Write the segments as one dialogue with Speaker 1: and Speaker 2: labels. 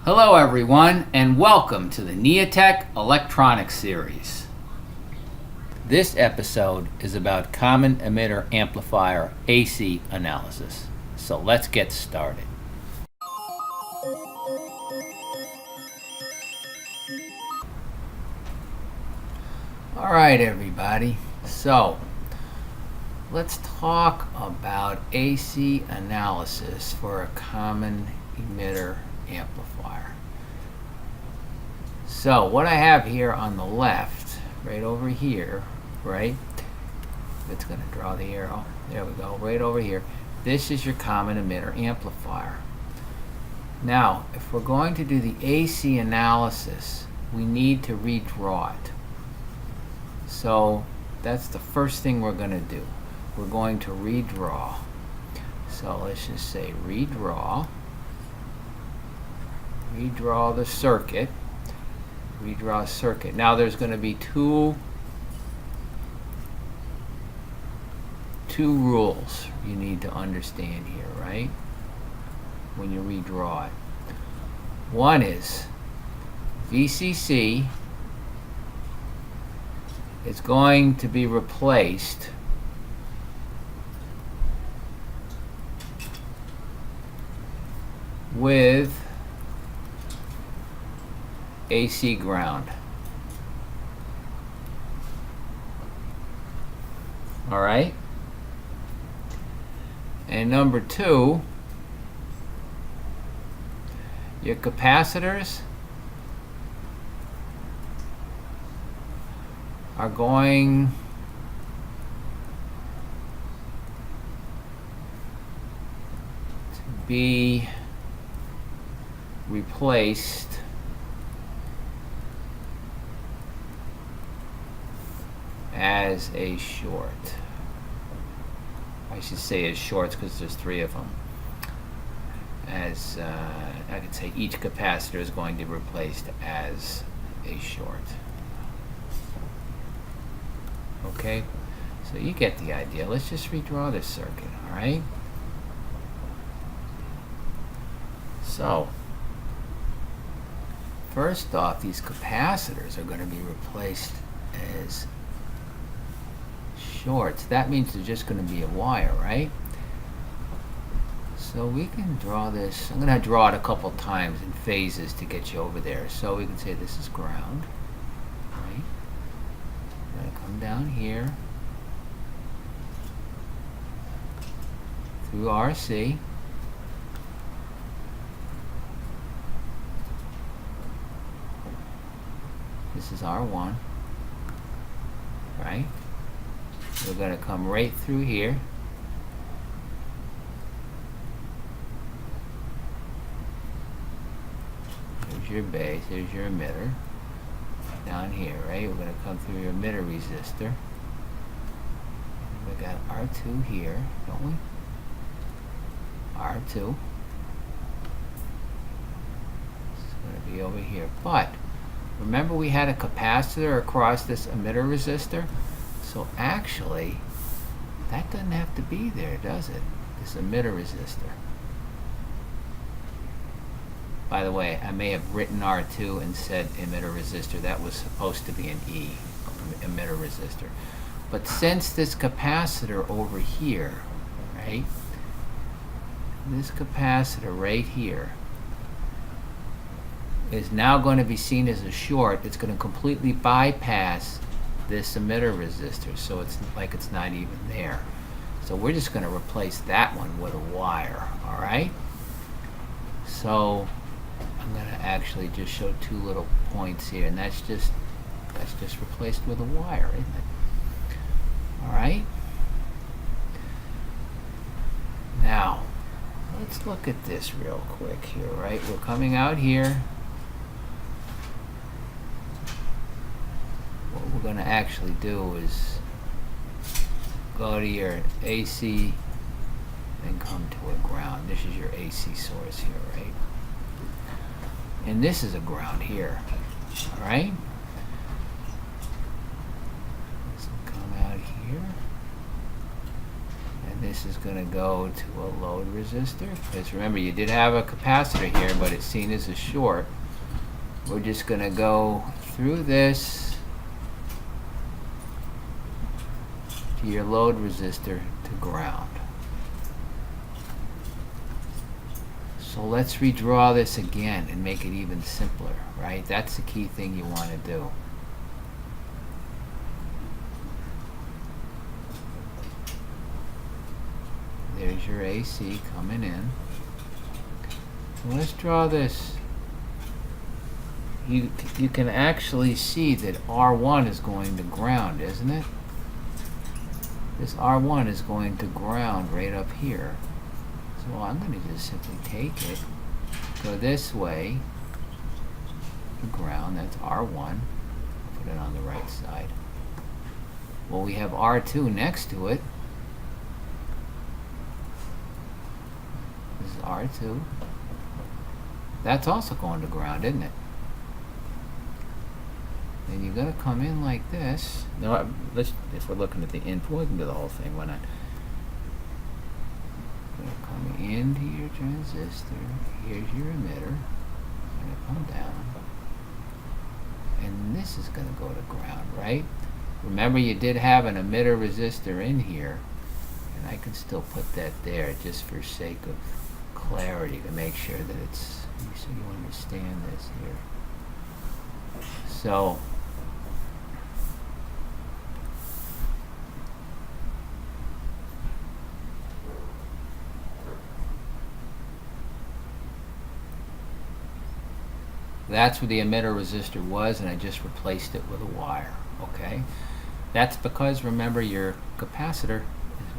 Speaker 1: Hello everyone, and welcome to the NEATEC Electronics Series. This episode is about common emitter amplifier AC analysis. So let's get started. Alright everybody, so let's talk about AC analysis for a common emitter amplifier. So what I have here on the left, right over here, right? It's going to draw the arrow. There we go, right over here. This is your common emitter amplifier. Now, if we're going to do the AC analysis, we need to redraw it. So that's the first thing we're going to do. We're going to redraw. So let's just say redraw. Redraw the circuit. Redraw circuit. Now there's going to be two rules you need to understand here, right? When you redraw it. One is VCC is going to be replaced with AC ground. All right? And number two, your capacitors are going to be replaced as a short. I should say as shorts because there's three of them. As I could say each capacitor is going to be replaced as a short. Okay, so you get the idea. Let's just redraw this circuit, alright? So, first off, these capacitors are going to be replaced as shorts. That means they're just going to be a wire, right? So we can draw this. I'm going to draw it a couple times in phases to get you over there. So we can say this is ground, right? I'm going to come down here through RC. This is R1, right? We're going to come right through here. There's your base, there's your emitter. Down here, right? We're going to come through your emitter resistor. We got R2 here, don't we? R2. It's going to be over here. But remember we had a capacitor across this emitter resistor? So actually, that doesn't have to be there, does it? This emitter resistor. By the way, I may have written R2 and said emitter resistor. That was supposed to be an E, emitter resistor. But since this capacitor over here, right? This capacitor right here is now going to be seen as a short. It's going to completely bypass this emitter resistor, so it's like it's not even there. So we're just going to replace that one with a wire, all right? So I'm going to actually just show two little points here, and that's just replaced with a wire, isn't it? All right? Now, let's look at this real quick here, right? We're coming out here. What we're going to actually do is go to your AC and come to a ground. This is your AC source here, right? And this is a ground here, all right? Let's come out here. And this is going to go to a load resistor. Because remember, you did have a capacitor here, but it's seen as a short. We're just going to go through this to your load resistor to ground. So let's redraw this again and make it even simpler, right? That's the key thing you want to do. There's your AC coming in. So let's draw this. You can actually see that R1 is going to ground, isn't it? This R1 is going to ground right up here. So I'm going to just simply take it, go this way, to ground, that's R1, put it on the right side. Well, we have R2 next to it. This is R2. That's also going to ground, isn't it? And you're going to come in like this. No, if we're looking at the input, we can do the whole thing. Why not? Come into your transistor. Here's your emitter. It's going to come down. And this is going to go to ground, right? Remember, you did have an emitter resistor in here. And I can still put that there just for sake of clarity to make sure that it's, so you understand this here. So, that's where the emitter resistor was, and I just replaced it with a wire, okay? That's because, remember, your capacitor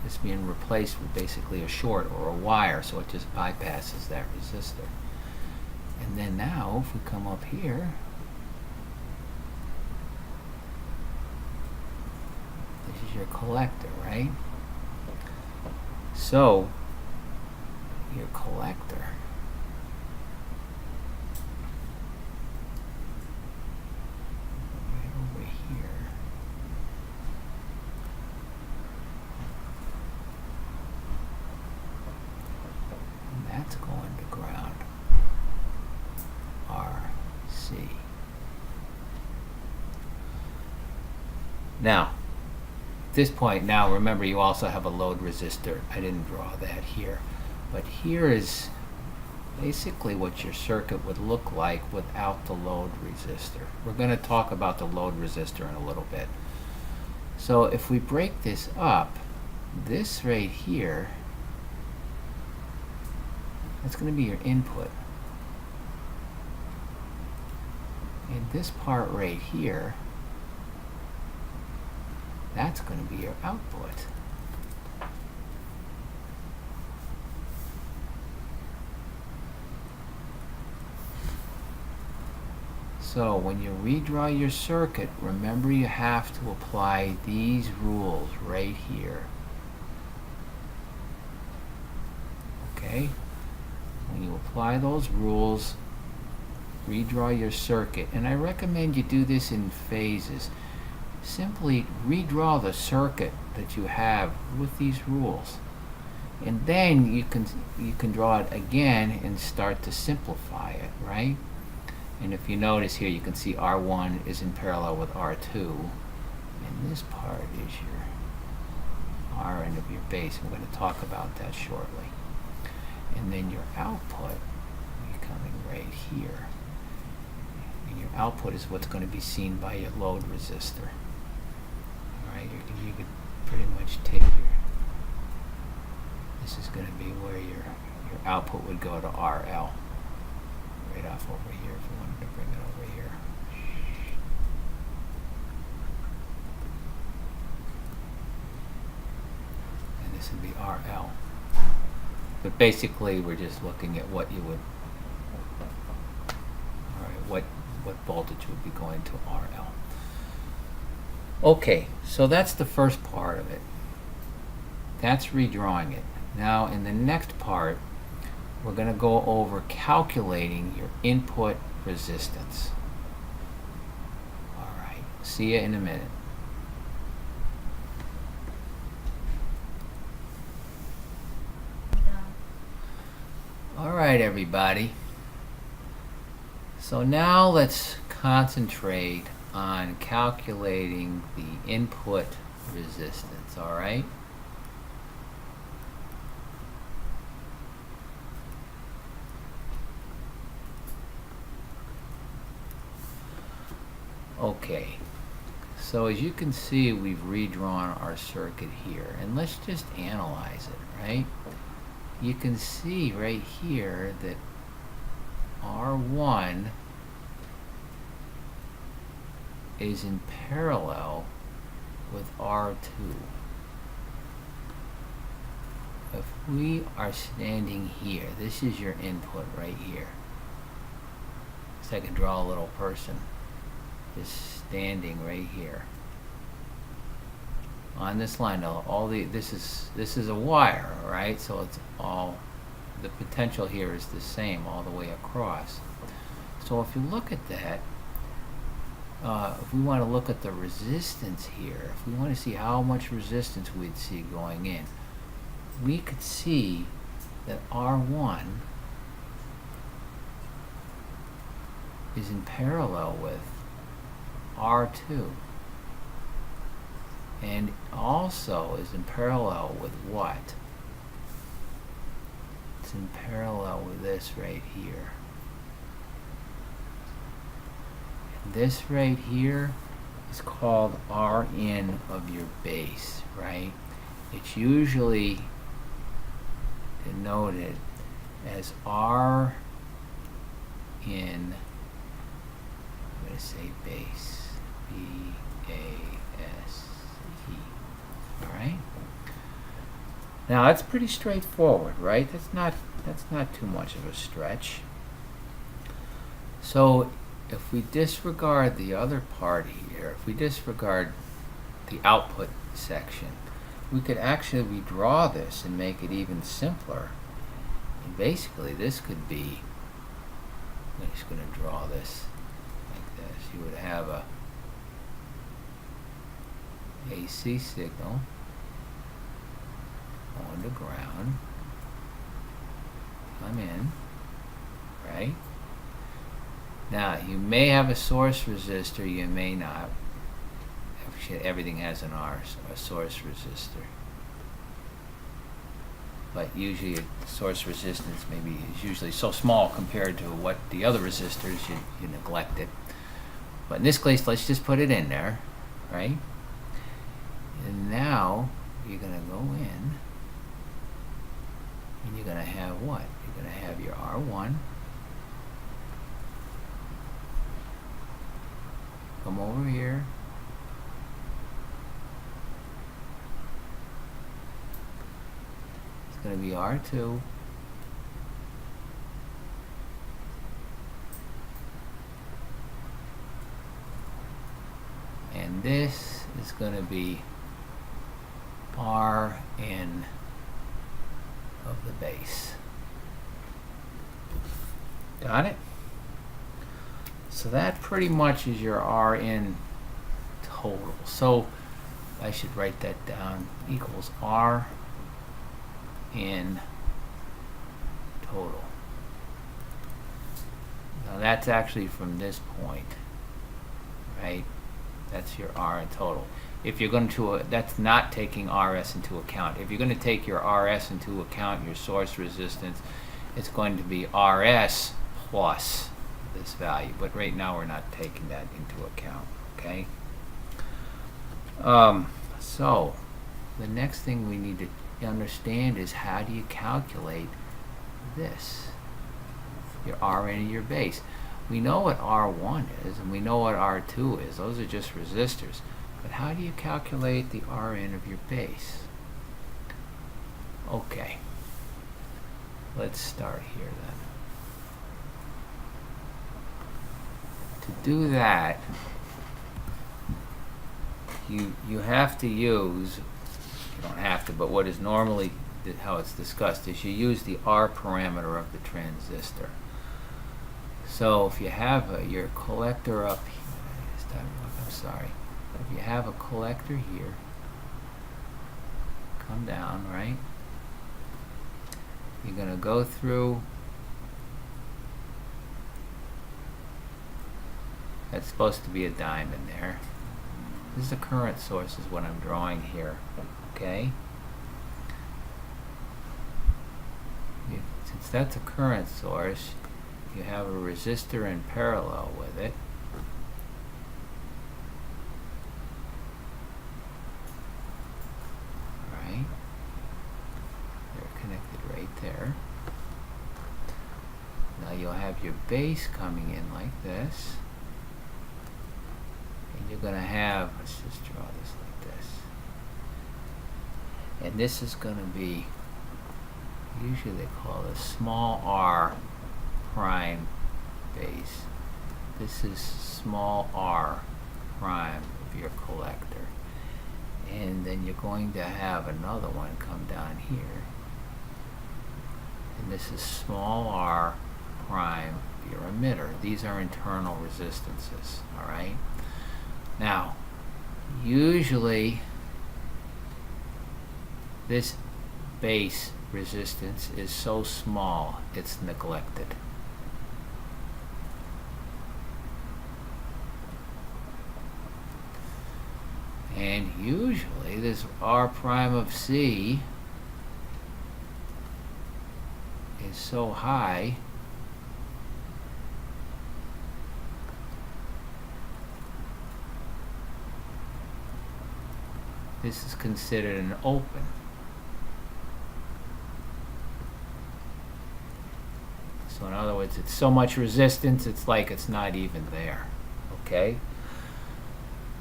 Speaker 1: is being replaced with basically a short or a wire, so it just bypasses that resistor. And then now, if we come up here, this is your collector, right? So, your collector now, at this point, now remember you also have a load resistor. I didn't draw that here. But here is basically what your circuit would look like without the load resistor. We're going to talk about the load resistor in a little bit. So if we break this up, this right here, that's going to be your input. And this part right here, that's going to be your output. So when you redraw your circuit, remember you have to apply these rules right here. Okay? When you apply those rules, redraw your circuit. And I recommend you do this in phases. Simply redraw the circuit that you have with these rules, and then you can draw it again and start to simplify it, right? And if you notice here, you can see R1 is in parallel with R2, and this part is your R end of your base. We're going to talk about that shortly. And then your output will be coming right here, and your output is what's going to be seen by your load resistor. You could pretty much take this is going to be where your output would go to RL, right off over here if you wanted to bring it over here. And this would be RL. But basically we're just looking at what you would, what voltage would be going to RL. Okay, so that's the first part of it. That's redrawing it. Now in the next part, we're going to go over calculating your input resistance. Alright, see you in a minute. Alright, everybody. So now let's concentrate on calculating the input resistance, alright? Okay, so as you can see, we've redrawn our circuit here, and let's just analyze it, right? You can see right here that R1 is in parallel with R2. If we are standing here, this is your input right here. So I can draw a little person just standing right here on this line. Now, this is a wire, right? So it's all, the potential here is the same all the way across. So if you look at that, if we want to look at the resistance here, if we want to see how much resistance we'd see going in, we could see that R1 is in parallel with R2, and also is in parallel with what? It's in parallel with this right here. And this right here is called Rn of your base, right? It's usually denoted as R in, I'm going to say base, B-A-S-E. Alright? Now that's pretty straightforward, right? That's not too much of a stretch. So if we disregard the other part here, if we disregard the output section, we could actually redraw this and make it even simpler. And basically this could be, I'm just going to draw this like this. You would have a AC signal on the ground, come in, right? Now you may have a source resistor, you may not. Actually, everything has an R, so a source resistor. But usually source resistance maybe is usually so small compared to what the other resistors, you neglect it. But in this case, let's just put it in there, right? And now you're going to go in and you're going to have what? You're going to have your R1 come over here, it's going to be R2, and this is going to be Rn of the base. Got it? So that pretty much is your Rn total. So I should write that down, equals Rn total. Now that's actually from this point, right? That's your Rn total. If you're going to, that's not taking Rs into account. If you're going to take your Rs into account, your source resistance, it's going to be Rs plus this value. But right now we're not taking that into account, okay? So the next thing we need to understand is how do you calculate this, your Rn and your base. We know what R1 is and we know what R2 is. Those are just resistors. But how do you calculate the Rn of your base? Okay, let's start here then. To do that, you have to use, you don't have to, but what is normally how it's discussed is you use the R parameter of the transistor. So if you have your collector up here, I'm sorry, if you have a collector here, come down, right? You're going to go through That's supposed to be a diamond there. This is the current source is what I'm drawing here, okay? Since that's a current source, you have a resistor in parallel with it. Right? They're connected right there. Now you'll have your base coming in like this. And you're going to have, let's just draw this like this. And this is going to be, usually they call this small r prime base. This is small r prime of your collector. And then you're going to have another one come down here. And this is small r prime of your emitter. These are internal resistances, all right? Now, usually this base resistance is so small it's neglected. And usually this R prime of C is so high this is considered an open. So in other words, it's so much resistance, it's like it's not even there, okay?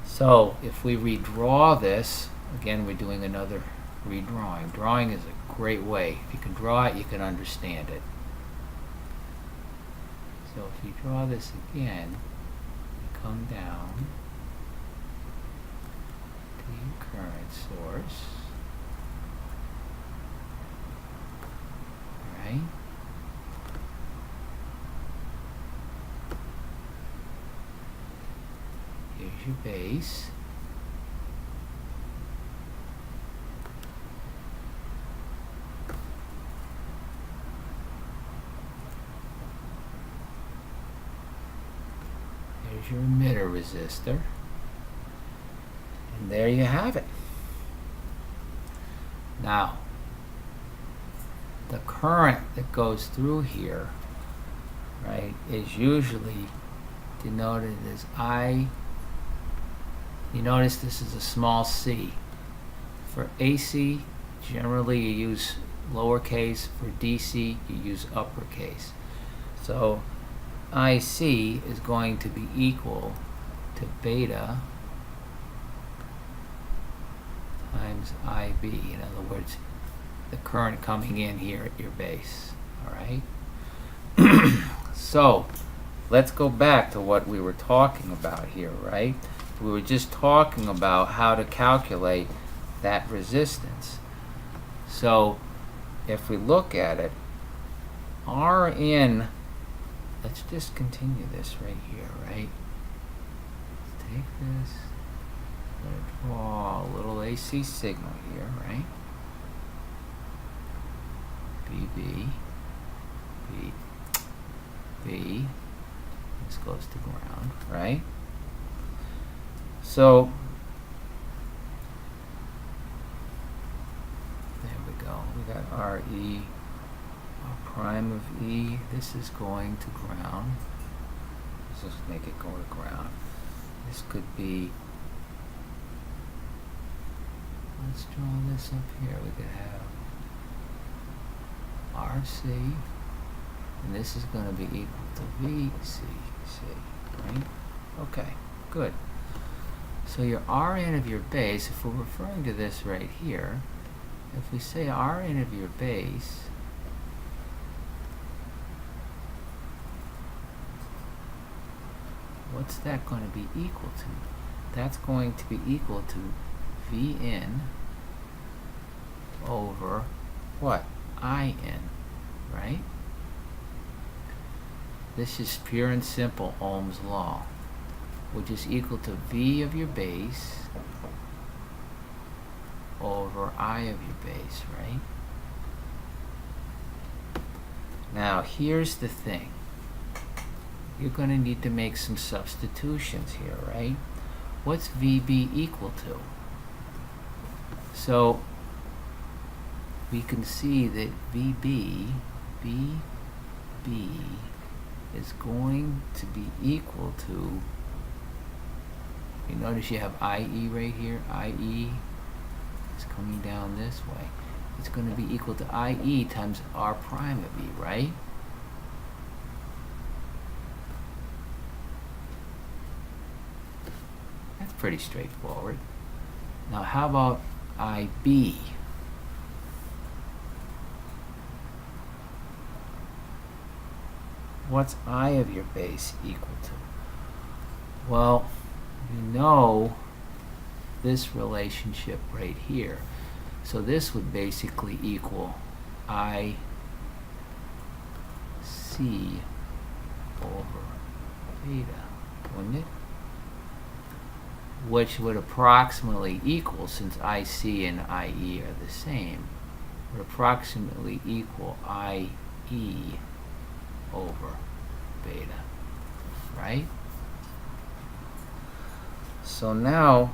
Speaker 1: So if we redraw this, again, we're doing another redrawing. Drawing is a great way. If you can draw it, you can understand it. So if you draw this again, you come down to your current source, right? Here's your base. There's your emitter resistor. And there you have it. Now, the current that goes through here, right, is usually denoted as I. You notice this is a small c. For AC, generally you use lowercase. For DC, you use uppercase. So IC is going to be equal to beta times IB. In other words, the current coming in here at your base. All right? So let's go back to what we were talking about here, right? We were just talking about how to calculate that resistance. So if we look at it, Rin, let's just continue this right here, right? Let's take this, I'm going to draw a little AC signal here, right? BB, B, B, this goes to ground, right? So there we go. We got RE, R prime of E. This is going to ground. Let's just make it go to ground. This could be, let's draw this up here. We could have RC, and this is going to be equal to VCC, right? Okay, good. So your Rin of your base, if we're referring to this right here, if we say Rin of your base, what's that going to be equal to? That's going to be equal to Vn over what? In, right? This is pure and simple Ohm's Law, which is equal to V of your base over I of your base, right? Now, here's the thing. you're going to need to make some substitutions here, right? What's VB equal to? So we can see that VB is going to be equal to, you notice you have IE right here. IE is coming down this way. It's going to be equal to IE times R prime of E, right? That's pretty straightforward. Now how about IB? What's I of your base equal to? Well, you know this relationship right here. So this would basically equal IC over beta, wouldn't it? Which would approximately equal, since IC and IE are the same, would approximately equal IE over beta, right? So now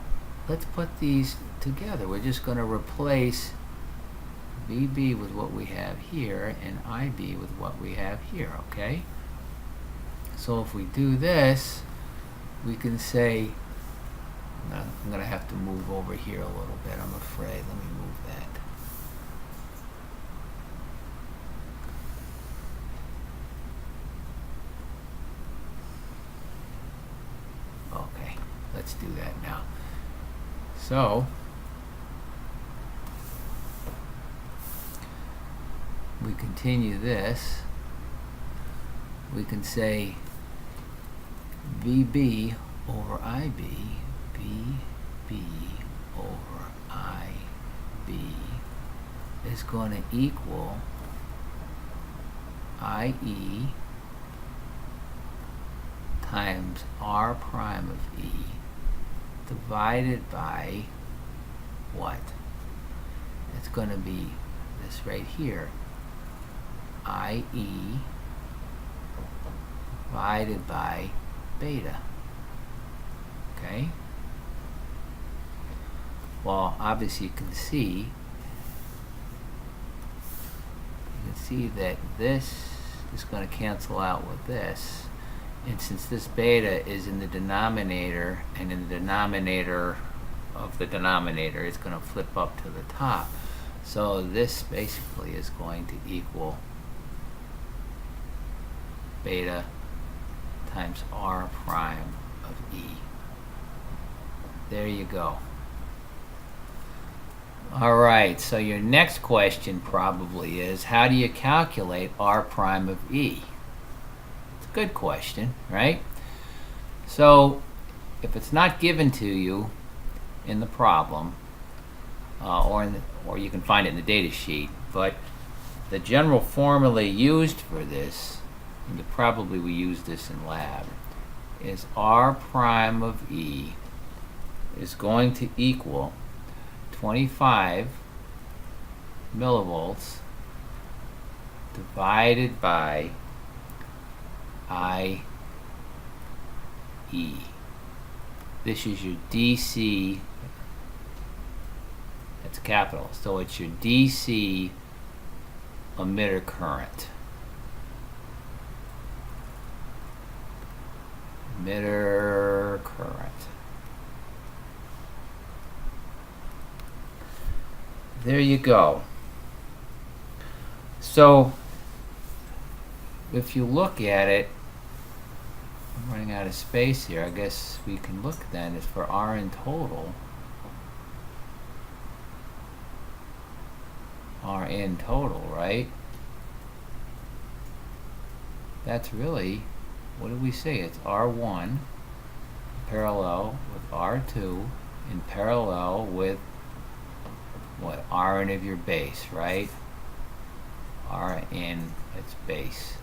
Speaker 1: let's put these together. We're just going to replace VB with what we have here and IB with what we have here, okay? So if we do this, we can say, I'm going to have to move over here a little bit, I'm afraid. Let me move that. Okay, let's do that now. So we continue this. We can say VB over IB, VB over IB is going to equal IE times R prime of E divided by what? It's going to be this right here, IE divided by beta. Okay? Well, obviously you can see that this is going to cancel out with this, and since this beta is in the denominator and in the denominator of the denominator, it's going to flip up to the top. So this basically is going to equal beta times R prime of E. There you go. Alright, so your next question probably is, how do you calculate R prime of E? It's a good question, right? So if it's not given to you in the problem, or you can find it in the data sheet, but the general formula used for this, and you probably will use this in lab, is R prime of E is going to equal 25 millivolts divided by IE. This is your DC, that's capital, so it's your DC emitter current. Emitter current. There you go. So if you look at it, I'm running out of space here. I guess we can look then as for R in total. R in total, right? That's really, what did we say? It's R1 parallel with R2 in parallel with what? R in of your base, right? R in its base.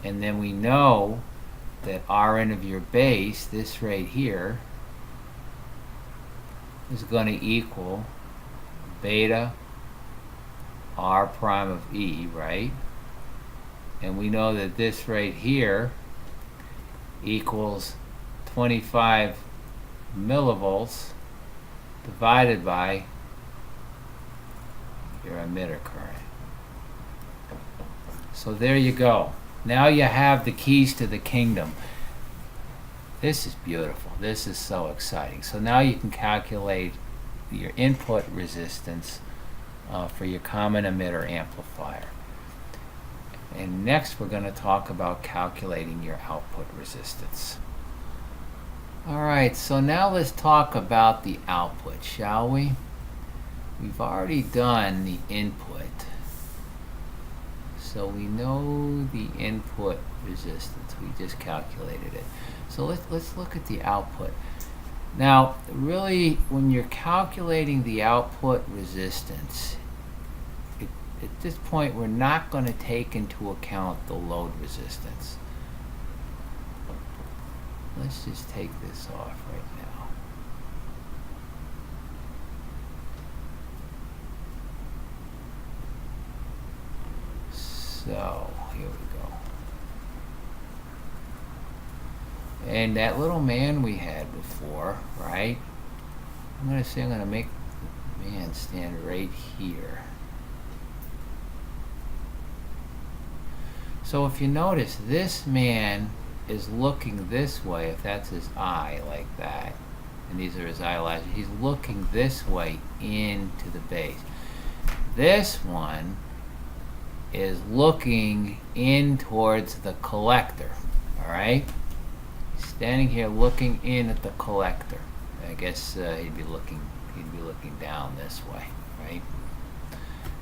Speaker 1: And then we know that R in of your base, this right here, is going to equal beta R prime of E, right? And we know that this right here equals 25 millivolts divided by your emitter current. So there you go. Now you have the keys to the kingdom. This is beautiful. This is so exciting. So now you can calculate your input resistance for your common emitter amplifier. And next we're going to talk about calculating your output resistance. Alright, so now let's talk about the output, shall we? We've already done the input. So we know the input resistance. We just calculated it. So let's look at the output. Now, really, when you're calculating the output resistance, at this point, we're not going to take into account the load resistance. Let's just take this off right now. So, here we go. And that little man we had before, right? I'm going to make the man stand right here. So if you notice, this man is looking this way, if that's his eye like that, and these are his eyelashes, he's looking this way into the base. This one is looking in towards the collector, alright? Standing here looking in at the collector. I guess he'd be looking down this way, right?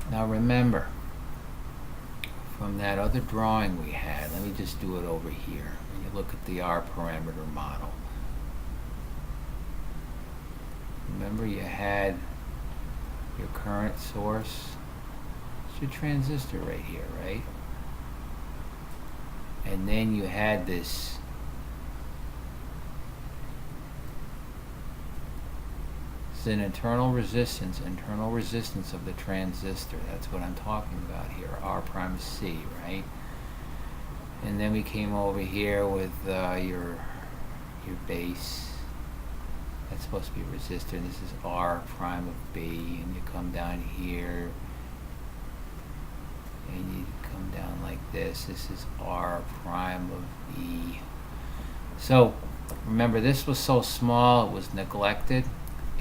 Speaker 1: Now remember, from that other drawing we had, let me just do it over here. When you look at the R parameter model, remember you had your current source. It's your transistor right here, right? And then you had this an internal resistance of the transistor. That's what I'm talking about here, R prime C, right? And then we came over here with your base. That's supposed to be a resistor, and this is R prime of B, and you come down here, and you come down like this. This is R prime of E. So remember, this was so small it was neglected,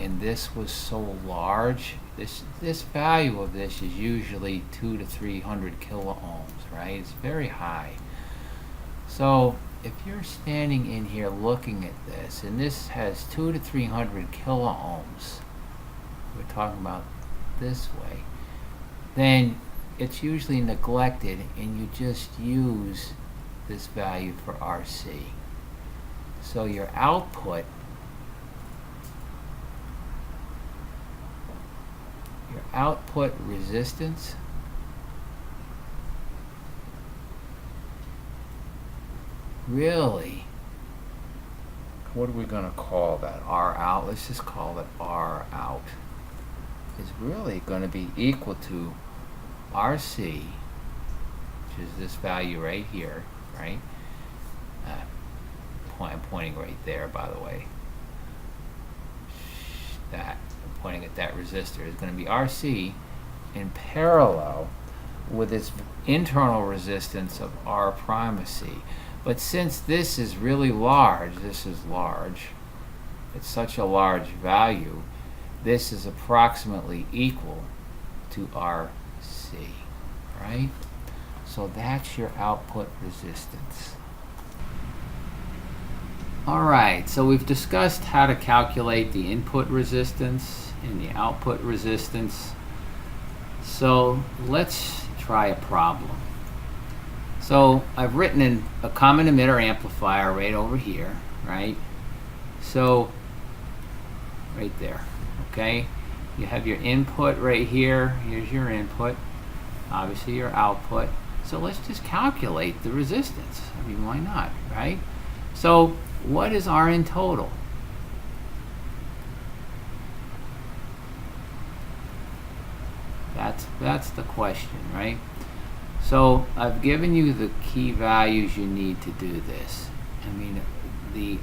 Speaker 1: and this was so large. This value of this is usually 200 to 300 kilo ohms, right? It's very high. So if you're standing in here looking at this, and this has 200 to 300 kilo ohms, we're talking about this way, then it's usually neglected, and you just use this value for RC. So your output, resistance really, what are we going to call that? R out. Let's just call it R out. Is really going to be equal to RC, which is this value right here, right? I'm pointing right there, by the way. I'm pointing at that resistor. Is going to be RC in parallel with its internal resistance of R prime of C. But since this is really large, it's such a large value, this is approximately equal to RC, right? So that's your output resistance. Alright, so we've discussed how to calculate the input resistance and the output resistance. So let's try a problem. So I've written in a common emitter amplifier right over here, right? So right there, okay? You have your input right here. Here's your input, obviously your output. So let's just calculate the resistance. I mean, why not, right? So what is R in total? That's the question, right? So I've given you the key values you need to do this. I mean, the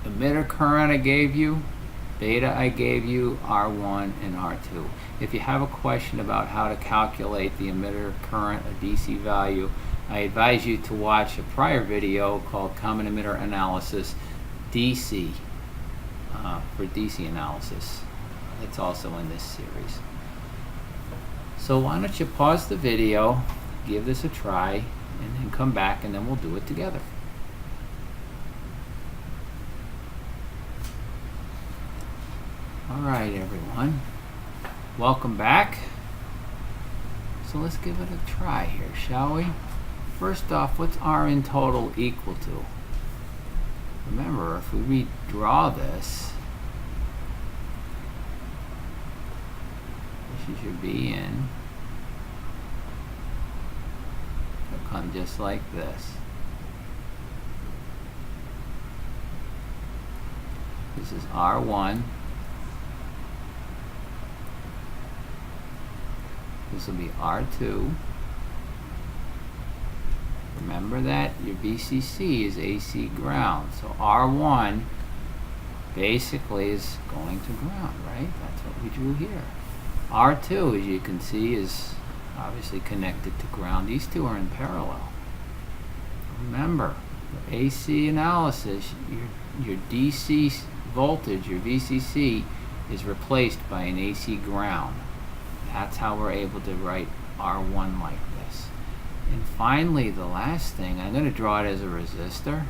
Speaker 1: emitter current I gave you, beta I gave you, R1 and R2. If you have a question about how to calculate the emitter current, a DC value, I advise you to watch a prior video called Common Emitter Analysis DC, for DC analysis. It's also in this series. So why don't you pause the video, give this a try, and then come back and then we'll do it together. Alright everyone, welcome back. So let's give it a try here, shall we? First off, what's R in total equal to? Remember, if we redraw this, this is your B in. It'll come just like this. This is R1. This will be R2. Remember that your VCC is AC ground. So R1 basically is going to ground, right? That's what we drew here. R2, as you can see, is obviously connected to ground. These two are in parallel. Remember, for AC analysis, your DC voltage, your VCC, is replaced by an AC ground. That's how we're able to write R1 like this. And finally, the last thing, I'm going to draw it as a resistor,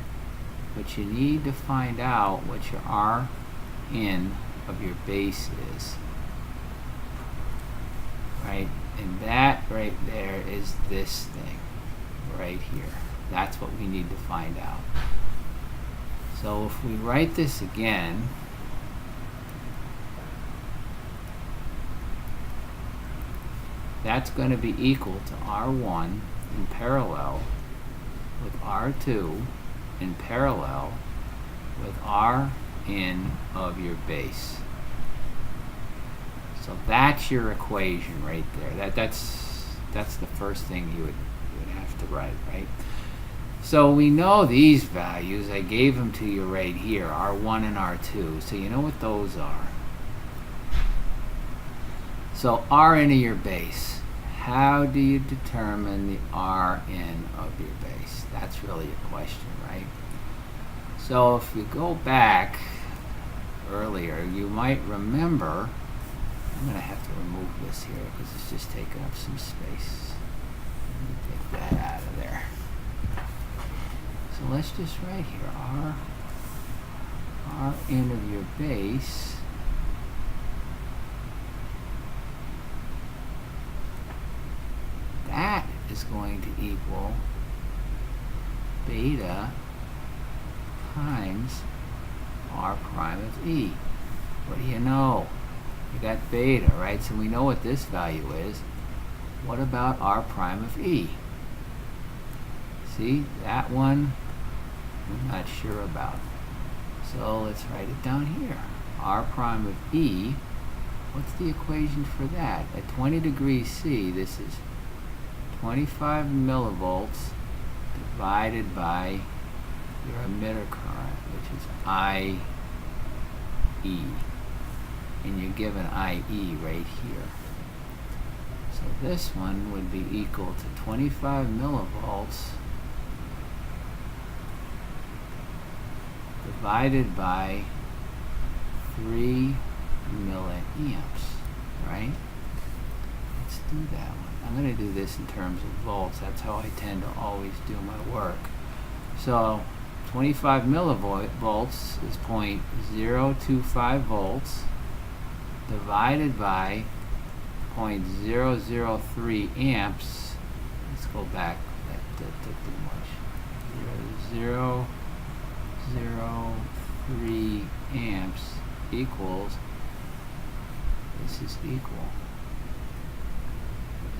Speaker 1: but you need to find out what your R in of your base is. Right? And that right there is this thing right here. That's what we need to find out. So if we write this again, that's going to be equal to R1 in parallel with R2 in parallel with R in of your base. So that's your equation right there. That's the first thing you would have to write, right? So we know these values. I gave them to you right here, R1 and R2. So you know what those are. So R in of your base. How do you determine the R in of your base? That's really a question, right? So if you go back earlier, you might remember, I'm going to have to remove this here because it's just taking up some space. Let me take that out of there. So let's just write here, R in of your base. That is going to equal beta times R prime of E. What do you know? You got beta, right? So we know what this value is. What about R prime of E? See, that one I'm not sure about. So let's write it down here. R prime of E, what's the equation for that? At 20 degrees C, this is 25 millivolts divided by your emitter current, which is IE. And you're given IE right here. So this one would be equal to 25 millivolts divided by 3 milliamps, right? Let's do that one. I'm going to do this in terms of volts. That's how I tend to always do my work. So 25 millivolts is 0.025 volts divided by 0.003 amps. Let's go back. That took too much. 0.003 amps equals, this is equal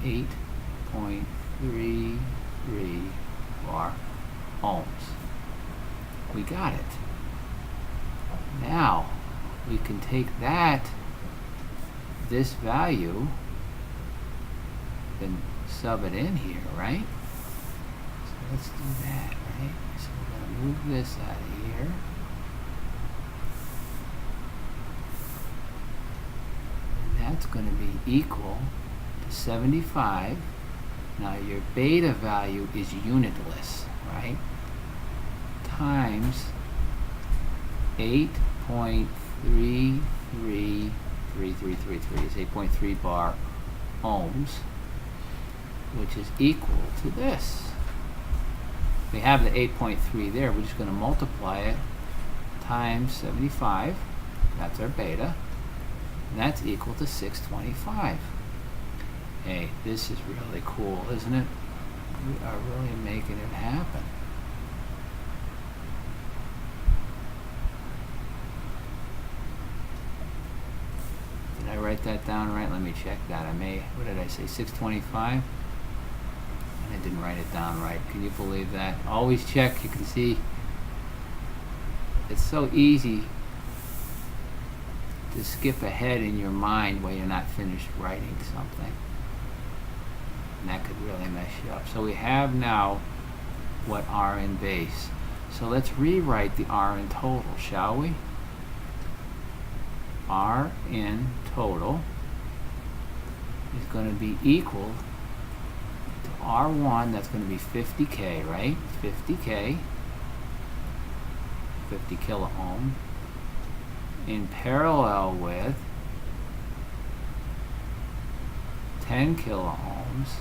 Speaker 1: 8.33 ohms. We got it. Now we can take this value, and sub it in here, right? So let's do that, right? So we're going to move this out of here. And that's going to be equal to 75. Now your beta value is unitless, right? Times 8.333333 is 8.3 bar ohms, which is equal to this. We have the 8.3 there. We're just going to multiply it times 75. That's our beta. And that's equal to 625. Hey, this is really cool, isn't it? We are really making it happen. Did I write that down right? Let me check that. What did I say, 625? And I didn't write it down right. Can you believe that? Always check. You can see it's so easy to skip ahead in your mind while you're not finished writing something. And that could really mess you up. So we have now what R in base. So let's rewrite the R in total, shall we? R in total is going to be equal to R1, that's going to be 50K, right? 50K, 50 kilo ohm, in parallel with 10 kilo ohms,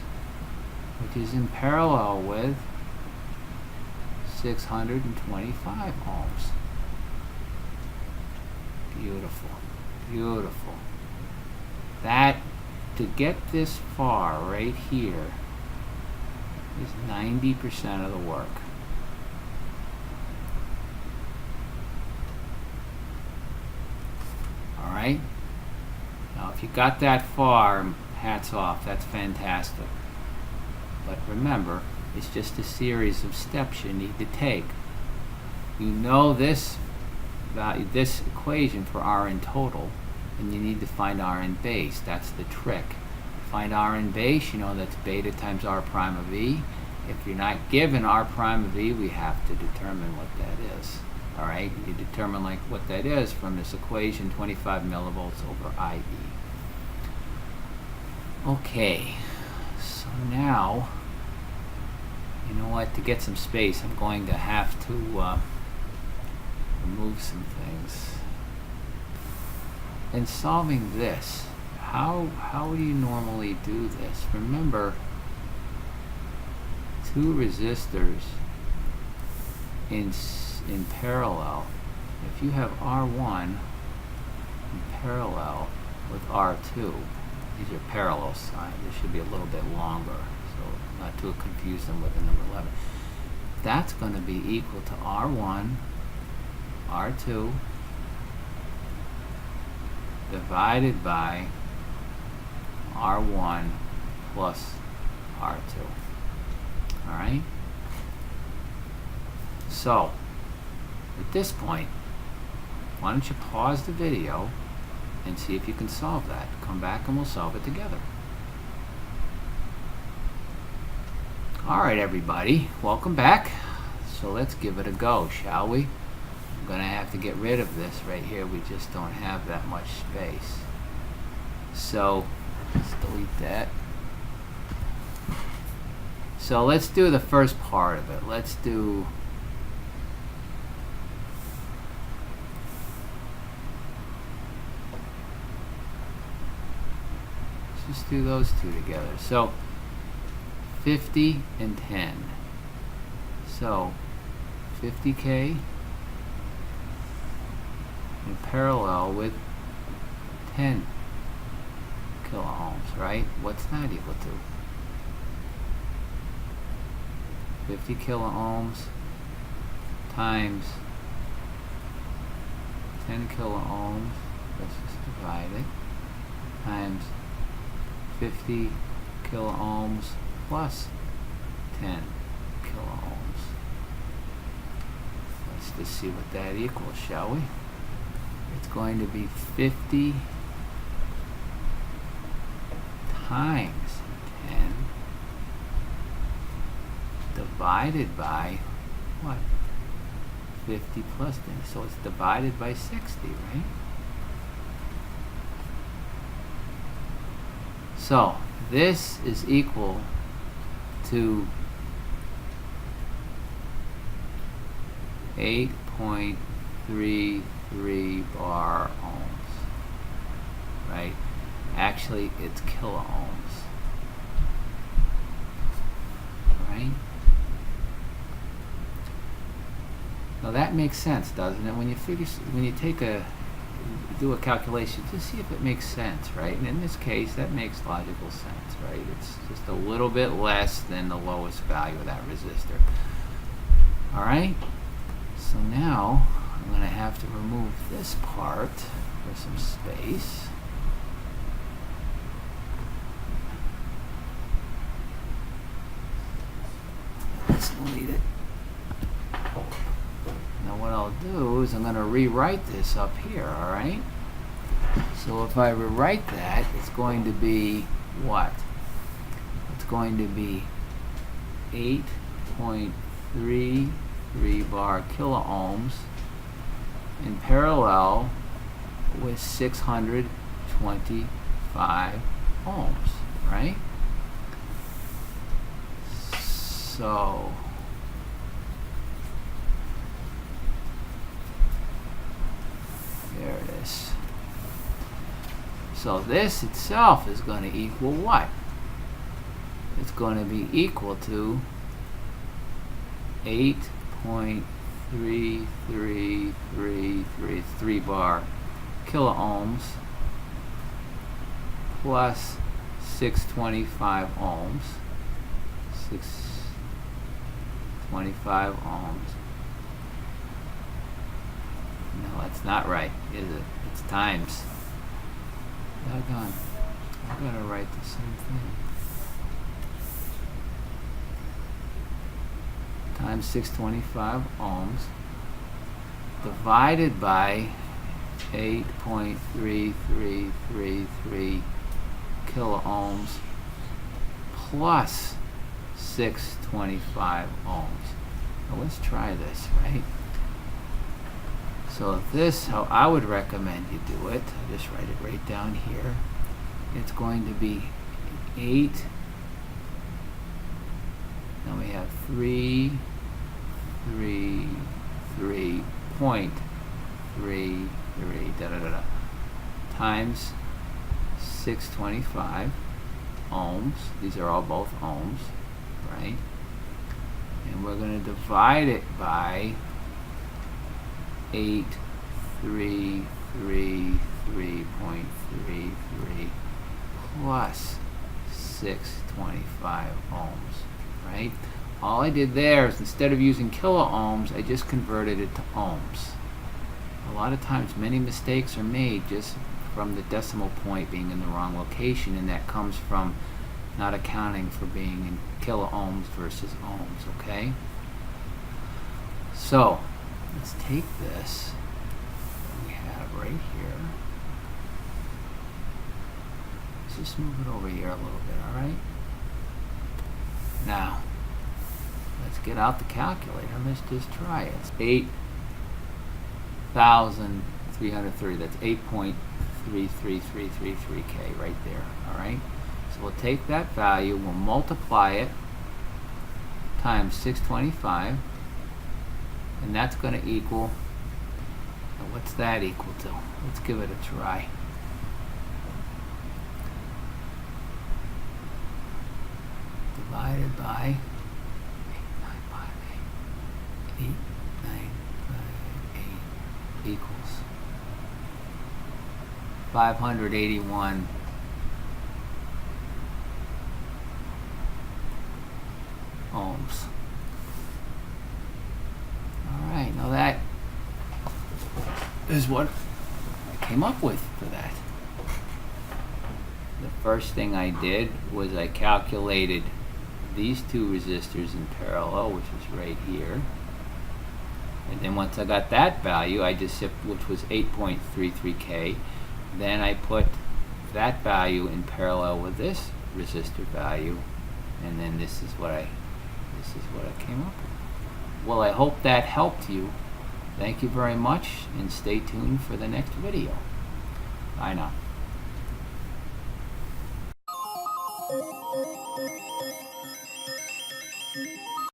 Speaker 1: which is in parallel with 625 ohms. Beautiful, beautiful. That, to get this far right here, is 90% of the work. All right? Now, if you got that far, hats off, that's fantastic. But remember, it's just a series of steps you need to take. You know this value, this equation for R in total, and you need to find R in base. That's the trick. Find R in base, you know that's beta times R prime of E. If you're not given R prime of E, we have to determine what that is. All right, you determine like what that is from this equation, 25 millivolts over IE. Okay, so now, you know what, to get some space, I'm going to have to remove some things. In solving this, how do you normally do this? Remember, two resistors in parallel. If you have R1 in parallel with R2, these are parallel signs. This should be a little bit longer, so not to confuse them with the number 11. That's going to be equal to R1, R2, divided by R1 plus R2. All right? So, at this point, why don't you pause the video and see if you can solve that. Come back and we'll solve it together. All right, everybody, welcome back. So let's give it a go, shall we? I'm going to have to get rid of this right here. We just don't have that much space. So let's delete that. So let's do the first part of it. Let's just do those two together. So 50 and 10. So 50K in parallel with 10 kilo ohms, right? What's that equal to? 50 kilo ohms times 10 kilo ohms, let's just divide it, times 50 kilo ohms plus 10 kilo ohms. Let's just see what that equals, shall we? It's going to be 50 times 10 divided by what? 50 plus 10. So it's divided by 60, right? So this is equal to 8.33 bar ohms, right? Actually, it's kilo ohms, right? Now that makes sense, doesn't it? When you do a calculation, just see if it makes sense, right? And in this case, that makes logical sense, right? It's just a little bit less than the lowest value of that resistor. All right? So now I'm going to have to remove this part for some space. Let's delete it. Now what I'll do is I'm going to rewrite this up here, all right? So if I rewrite that, it's going to be what? It's going to be 8.33 bar kilo ohms in parallel with 625 ohms, right? So there it is. So this itself is going to equal what? It's going to be equal to 8.3333 bar kilo ohms plus 625 ohms. 625 ohms. No, that's not right, is it? It's times. Doggone. I'm going to write the same thing. Times 625 ohms divided by 8.3333 kilo ohms plus 625 ohms. Now let's try this, right? So this, how I would recommend you do it, I'll just write it right down here. It's going to be 8. Now we have 333.33 times 625 ohms. These are all both ohms, right? And we're going to divide it by 8.33 plus 625 ohms, right? All I did there is instead of using kilo ohms, I just converted it to ohms. A lot of times many mistakes are made just from the decimal point being in the wrong location, and that comes from not accounting for being in kilo ohms versus ohms, okay? So let's take this that we have right here. Let's just move it over here a little bit, all right? Now, let's get out the calculator. Let's just try it. It's 8,330. That's 8.33333K right there, all right? So we'll take that value, we'll multiply it times 625, and that's going to equal, what's that equal to? Let's give it a try. Divided by 8958 equals 581 ohms. Alright, now that is what I came up with for that. The first thing I did was I calculated these two resistors in parallel, which is right here. And then once I got that value, I just which was 8.33K, then I put that value in parallel with this resistor value, and then this is what I This is what I came up with. Well, I hope that helped you. Thank you very much, and stay tuned for the next video. Bye now.